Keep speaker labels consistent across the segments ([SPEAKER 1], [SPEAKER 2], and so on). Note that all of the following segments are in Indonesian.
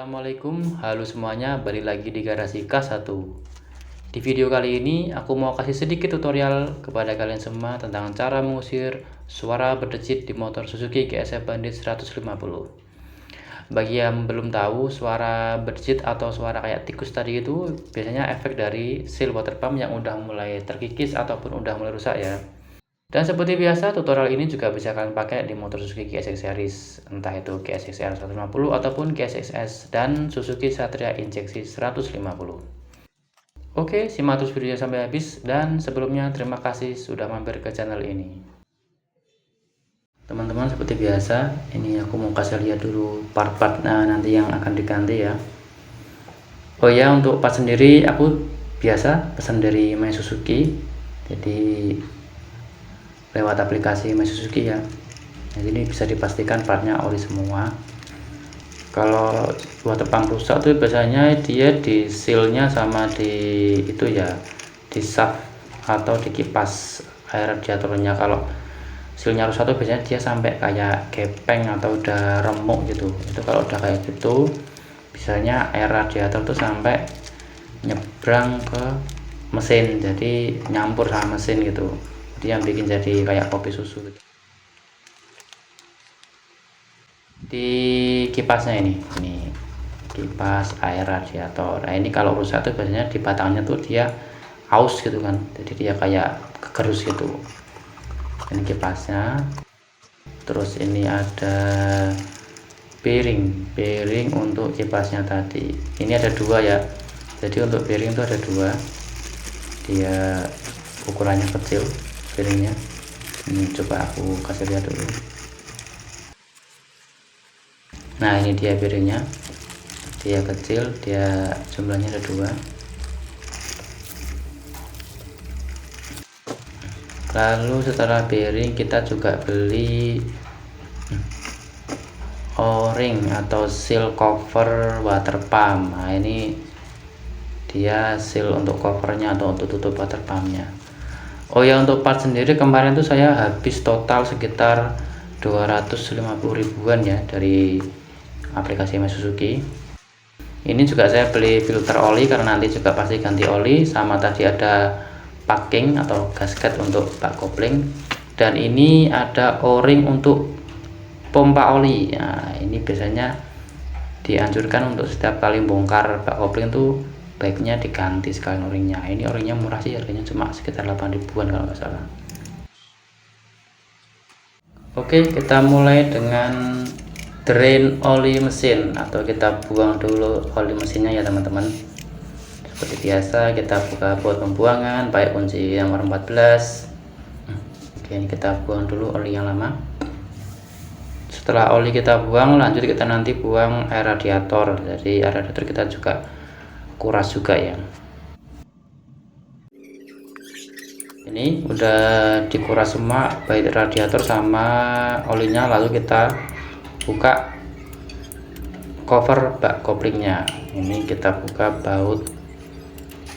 [SPEAKER 1] Assalamualaikum, halo semuanya, balik lagi di garasi K1. Di video kali ini aku mau kasih sedikit tutorial kepada kalian semua tentang cara mengusir suara berdecit di motor Suzuki GSF Bandit 150. Bagi yang belum tahu, suara berdecit atau suara kayak tikus tadi itu biasanya efek dari seal water pump yang udah mulai terkikis ataupun udah mulai rusak ya. Dan seperti biasa, tutorial ini juga bisa kalian pakai di motor Suzuki GSX series, entah itu GSX R 150 ataupun GSX S dan Suzuki Satria injeksi 150. Oke, simak terus videonya sampai habis, dan sebelumnya terima kasih sudah mampir ke channel ini. Teman-teman, seperti biasa, ini aku mau kasih lihat dulu part-part nanti yang akan diganti ya. Oh ya, untuk part sendiri aku biasa pesan dari My Suzuki, jadi lewat aplikasi My Suzuki ya. Nah, ini bisa dipastikan partnya oli semua. Kalau water pump rusak tuh biasanya dia di sealnya sama di itu ya, di shaft atau di kipas air radiatornya. Kalau sealnya rusak tuh biasanya dia sampai kayak gepeng atau udah remuk gitu. Itu kalau udah kayak gitu biasanya air radiator tuh sampai nyebrang ke mesin, jadi nyampur sama mesin gitu, yang bikin jadi kayak kopi susu gitu. Di kipasnya ini kipas air radiator. Nah, ini kalau rusak tuh biasanya di batangnya tuh dia aus gitu kan, jadi dia kayak kegerus gitu. Ini kipasnya. Terus ini ada bearing untuk kipasnya tadi. Ini ada dua ya, jadi untuk bearing itu ada dua, dia ukurannya kecil bearingnya. Ini coba aku kasih lihat dulu. Nah, ini dia bearingnya, dia kecil, dia jumlahnya ada dua. Lalu setelah bearing kita juga beli o-ring atau seal cover water pump. Nah, ini dia seal untuk covernya atau untuk tutup water pumpnya. Oh ya, untuk part sendiri kemarin tuh saya habis total sekitar 250 ribuan ya dari aplikasi My Suzuki. Ini juga saya beli filter oli karena nanti juga pasti ganti oli, sama tadi ada packing atau gasket untuk bak kopling, dan ini ada o-ring untuk pompa oli. Nah, ini biasanya dianjurkan untuk setiap kali bongkar bak kopling tuh baiknya diganti sekalian o-ringnya. Ini o-ringnya murah sih, harganya cuma sekitar 8 ribuan kalau nggak salah. Oke, kita mulai dengan drain oli mesin, atau kita buang dulu oli mesinnya ya teman-teman. Seperti biasa kita buka baut pembuangan pakai kunci nomor 14. Oke, ini kita buang dulu oli yang lama. Setelah oli kita buang, lanjut kita nanti buang air radiator. Jadi air radiator kita juga kuras juga ya. Ini udah dikuras semua baik radiator sama olinya. Lalu kita buka cover bak koplingnya. Ini kita buka baut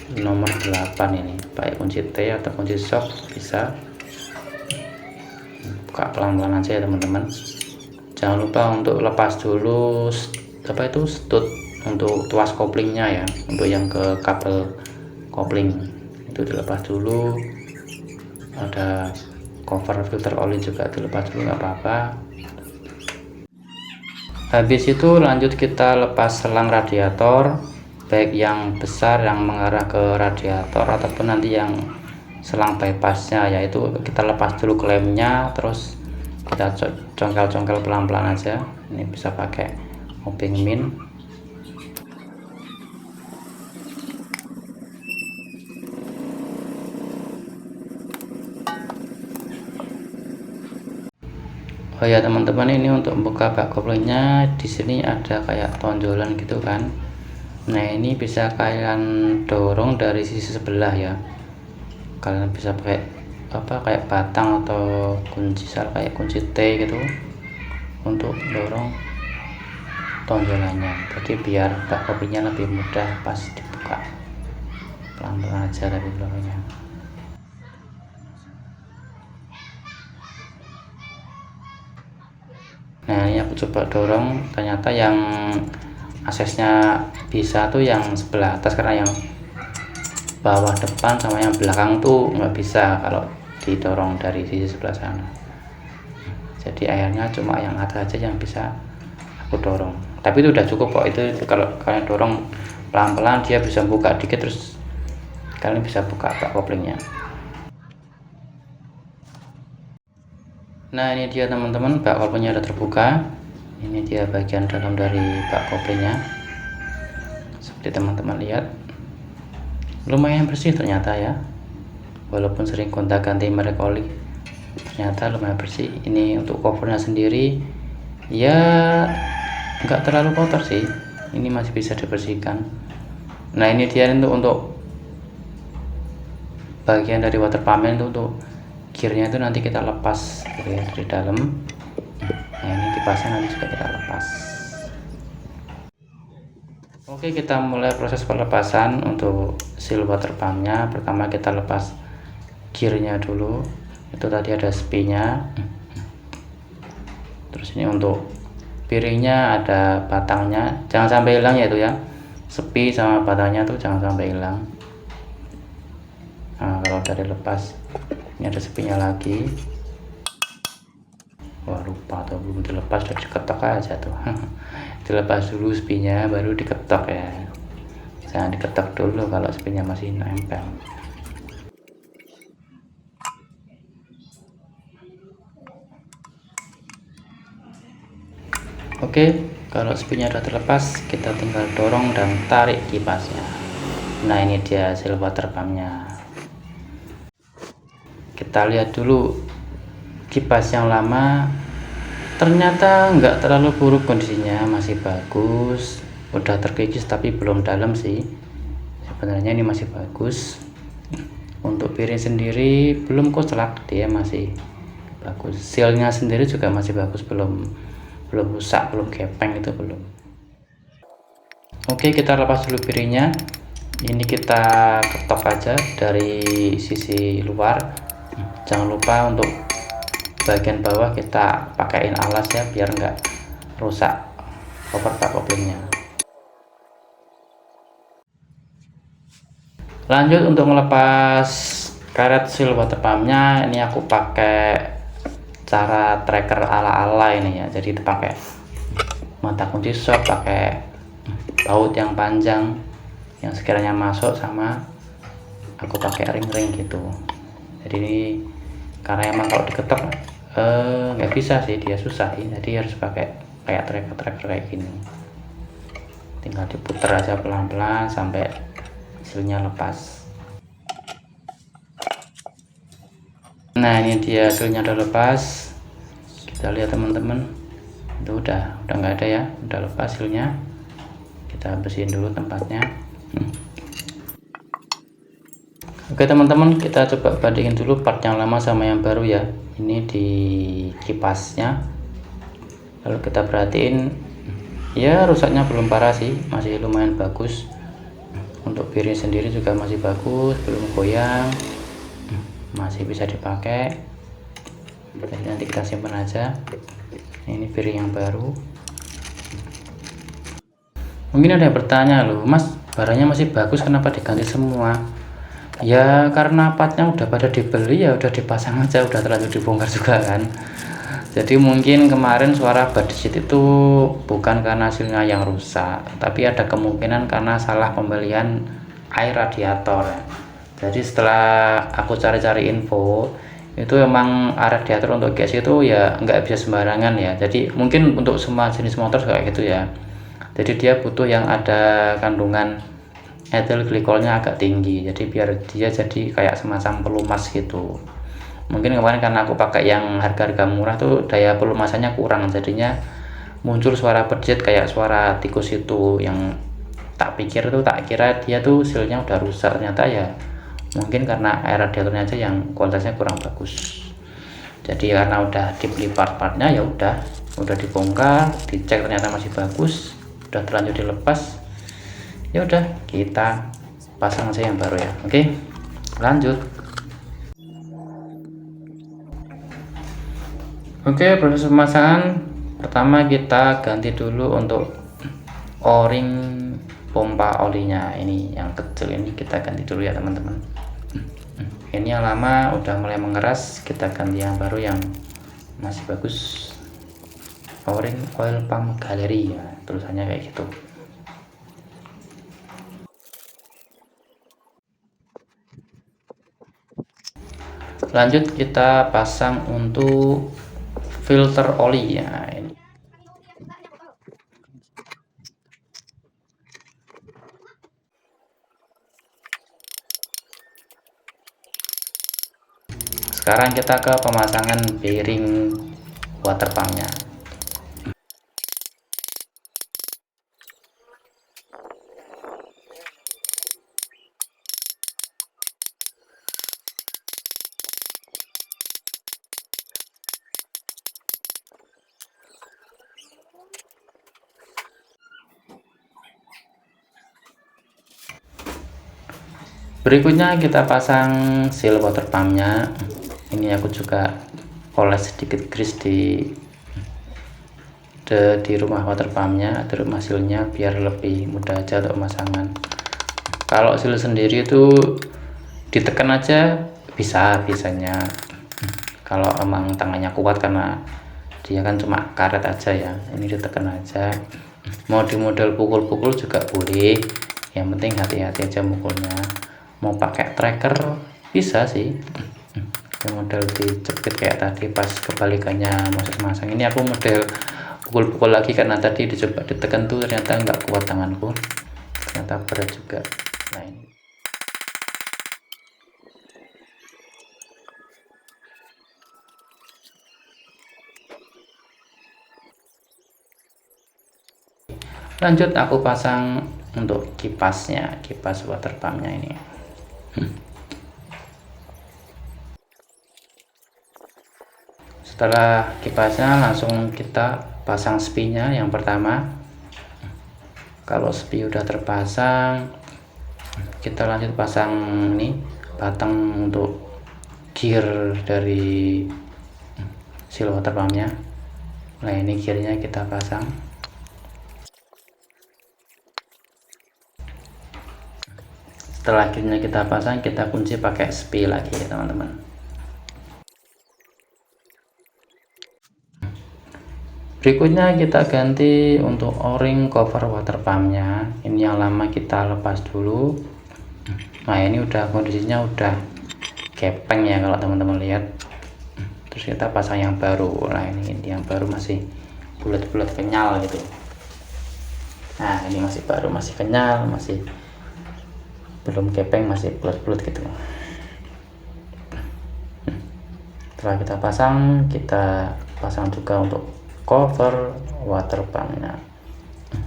[SPEAKER 1] nomor 8 ini pakai kunci T atau kunci shock bisa. Buka pelan-pelan aja ya teman-teman. Jangan lupa untuk lepas dulu stud untuk tuas koplingnya ya, untuk yang ke kabel kopling itu dilepas dulu. Ada cover filter oli juga dilepas dulu, nggak apa-apa. Habis itu lanjut kita lepas selang radiator, baik yang besar yang mengarah ke radiator ataupun nanti yang selang bypassnya, yaitu kita lepas dulu klemnya, terus kita congkel-congkel pelan-pelan aja. Ini bisa pakai obeng min. Oh ya teman-teman, ini untuk membuka bak koplingnya di sini ada kayak tonjolan gitu kan. Nah, ini bisa kalian dorong dari sisi sebelah ya. Kalian bisa pakai kayak batang atau kunci kayak kunci T gitu untuk dorong tonjolannya. Jadi biar bak koplingnya lebih mudah pas dibuka. Pelan-pelan aja dari belakangnya. Nah, ini aku coba dorong, ternyata yang aksesnya bisa tuh yang sebelah atas, karena yang bawah depan sama yang belakang tuh nggak bisa kalau didorong dari sisi sebelah sana. Jadi airnya cuma yang atas aja yang bisa aku dorong, tapi itu udah cukup kok. Itu kalau kalian dorong pelan-pelan dia bisa buka dikit, terus kalian bisa buka bak koplingnya. Nah ini dia teman-teman, bak koplingnya udah terbuka. Ini dia bagian dalam dari bak koplingnya, seperti teman-teman lihat. Lumayan bersih ternyata ya, walaupun sering gonta-ganti merek oli, ternyata lumayan bersih. Ini untuk covernya sendiri ya nggak terlalu kotor sih, ini masih bisa dibersihkan. Nah ini dia untuk bagian dari water pumpnya, itu untuk gearnya itu nanti kita lepas gitu ya dari dalam. Nah ini kipasnya nanti juga kita lepas. Oke, kita mulai proses pelepasan untuk seal water pumpnya. Pertama kita lepas gearnya dulu, itu tadi ada spinya. Terus ini untuk piringnya ada batangnya, jangan sampai hilang ya itu ya, sepi sama batangnya tuh jangan sampai hilang. Nah kalau udah dilepas, ini ada sepinya lagi. Wah lupa tuh, belum dilepas, udah diketok aja tuh. Dilepas dulu spinya baru diketok ya, jangan diketok dulu kalau spinya masih nempel. Oke, kalau spinya udah terlepas, kita tinggal dorong dan tarik kipasnya. Nah ini dia seal water pumpnya. Kita lihat dulu kipas yang lama, ternyata nggak terlalu buruk kondisinya, masih bagus. Udah terkikis tapi belum dalam sih, sebenarnya ini masih bagus. Untuk piring sendiri belum kocelak, dia masih bagus. Sealnya sendiri juga masih bagus, belum rusak, belum gepeng, itu belum. Oke, kita lepas dulu piringnya. Ini kita ketok aja dari sisi luar. Jangan lupa untuk bagian bawah kita pakaiin alas ya, biar nggak rusak cover bak koplingnya. Lanjut untuk melepas karet seal water pumpnya, ini aku pakai cara tracker ala-ala ini ya. Jadi itu pakai mata kunci shock, pakai baut yang panjang yang sekiranya masuk, sama aku pakai ring-ring gitu. Jadi ini karena emang kalau diketok nggak bisa sih, dia susah sih, jadi harus pakai kayak tracker kayak gini. Tinggal diputer aja pelan-pelan sampai hasilnya lepas. Nah ini dia hasilnya udah lepas, kita lihat teman-teman, itu udah nggak ada ya, udah lepas hasilnya. Kita bersihin dulu tempatnya. Oke teman-teman, kita coba bandingin dulu part yang lama sama yang baru ya. Ini di kipasnya, lalu kita perhatiin ya, rusaknya belum parah sih, masih lumayan bagus. Untuk piring sendiri juga masih bagus, belum goyang, masih bisa dipakai. Jadi nanti kita simpan aja. Ini piring yang baru. Mungkin ada yang bertanya, loh mas, barangnya masih bagus kenapa diganti semua? Ya karena partnya udah pada dibeli ya, udah dipasang aja, udah terlanjur dibongkar juga kan. Jadi mungkin kemarin suara badjet itu bukan karena hasilnya yang rusak, tapi ada kemungkinan karena salah pembelian air radiator ya. Jadi setelah aku cari-cari info, itu emang air radiator untuk gas itu ya nggak bisa sembarangan ya. Jadi mungkin untuk semua jenis motor kayak gitu ya. Jadi dia butuh yang ada kandungan etil glikolnya agak tinggi, jadi biar dia jadi kayak semacam pelumas gitu. Mungkin kemarin karena aku pakai yang harga-harga murah tuh daya pelumasannya kurang, jadinya muncul suara badjet kayak suara tikus itu. Yang tak kira dia tuh sealnya udah rusak, ternyata ya mungkin karena air radiatornya aja yang kualitasnya kurang bagus. Jadi karena udah dibeli part-partnya, ya udah dibongkar, dicek ternyata masih bagus, udah terlanjur dilepas. Ya udah, kita pasang aja yang baru ya. Oke, lanjut. Oke, proses pemasangan pertama kita ganti dulu untuk o-ring pompa olinya ini yang kecil ini kita ganti dulu ya teman-teman. Ini yang lama udah mulai mengeras, kita ganti yang baru yang masih bagus. O-ring oil pump Gallery ya, tulisannya kayak gitu. Lanjut kita pasang untuk filter oli ya ini. Sekarang kita ke pemasangan bearing water pumpnya. Berikutnya kita pasang seal water pumpnya. Ini aku juga oles sedikit grease di rumah water pumpnya, di rumah sealnya, biar lebih mudah aja untuk pemasangan. Kalau seal sendiri itu ditekan aja bisanya. Kalau emang tangannya kuat, karena dia kan cuma karet aja ya, ini ditekan aja. Mau di model pukul-pukul juga boleh, yang penting hati-hati aja mukulnya. Mau pakai tracker bisa sih, yang model dijepit kayak tadi pas kebalikannya masang ini. Aku model pukul-pukul lagi karena tadi dicoba ditekan tuh ternyata nggak kuat tanganku, ternyata berat juga. Nah ini lanjut aku pasang untuk kipasnya, kipas water pumpnya ini. Setelah kipasnya langsung kita pasang spinya yang pertama. Kalau spi udah terpasang, kita lanjut pasang ini batang untuk gear dari seal water pumpnya. Nah ini gearnya kita pasang. Setelah gearnya kita pasang, kita kunci pakai spi lagi ya teman-teman. Berikutnya kita ganti untuk o-ring cover water pumpnya. Ini yang lama kita lepas dulu. Nah ini udah kondisinya udah gepeng ya kalau teman-teman lihat. Terus kita pasang yang baru. Nah ini yang baru masih bulat-bulat kenyal gitu. Nah ini masih baru, masih kenyal, masih belum gepeng, masih bulat-bulat gitu. Setelah kita pasang juga untuk cover water pumpnya.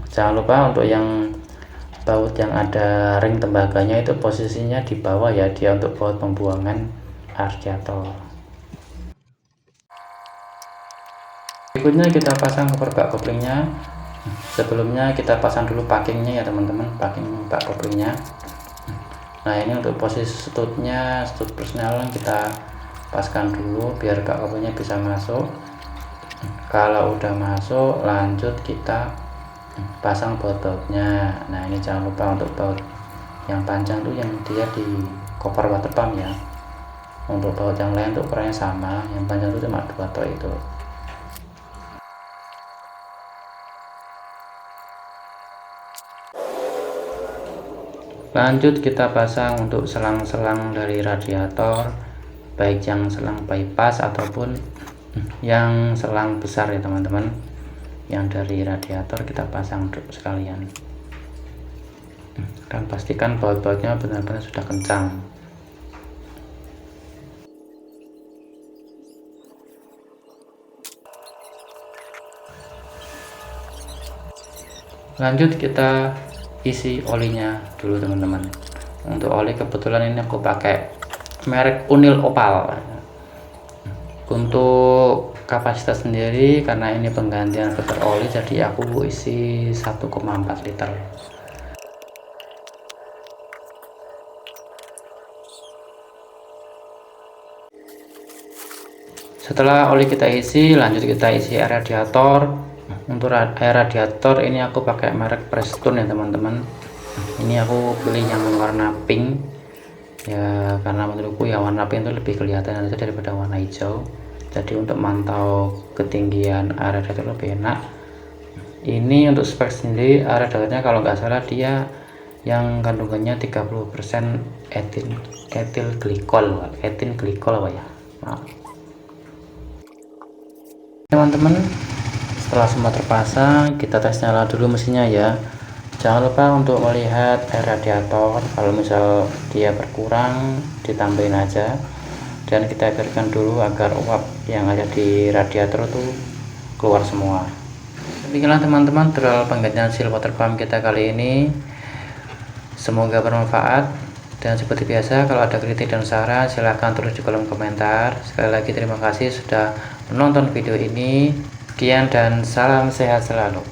[SPEAKER 1] Jangan lupa untuk yang baut yang ada ring tembaganya itu posisinya di bawah ya, dia untuk baut pembuangan radiator. Berikutnya kita pasang cover bak koplingnya. Sebelumnya kita pasang dulu packingnya ya teman-teman, packing bak koplingnya. Nah ini untuk posisi stutnya, stut persnelan kita paskan dulu biar bak koplingnya bisa masuk. Kalau udah masuk, lanjut kita pasang baut-bautnya. Nah ini jangan lupa untuk baut yang panjang tuh yang dia di cover water pump ya. Untuk baut yang lain tuh ukurannya sama, yang panjang itu cuma 2 tok itu. Lanjut kita pasang untuk selang-selang dari radiator, baik yang selang bypass ataupun yang selang besar ya teman-teman. Yang dari radiator kita pasang untuk sekalian, dan pastikan baut-bautnya benar-benar sudah kencang. Lanjut kita isi olinya dulu teman-teman. Untuk oli kebetulan ini aku pakai merek Unil Opal. Untuk kapasitas sendiri, karena ini penggantian filter oli, jadi aku isi 1,4 liter. Setelah oli kita isi, lanjut kita isi radiator. Untuk air radiator ini aku pakai merek Prestone ya teman-teman. Ini aku pilih yang warna pink ya, karena menurutku ya warna pink itu lebih kelihatan aja daripada warna hijau. Jadi untuk mantau ketinggian air radiator lebih enak. Ini untuk spek sendiri air radiatornya kalau nggak salah dia yang kandungannya 30% etil glikol apa ya, maaf teman-teman. Setelah semua terpasang, kita tes nyala dulu mesinnya ya. Jangan lupa untuk melihat air radiator, kalau misal dia berkurang ditambahin aja, dan kita biarkan dulu agar uap yang ada di radiator itu keluar semua. Demikianlah teman-teman tutorial penggantian seal water pump kita kali ini. Semoga bermanfaat, dan seperti biasa kalau ada kritik dan saran silahkan tulis di kolom komentar. Sekali lagi terima kasih sudah menonton video ini. Sekian dan salam sehat selalu.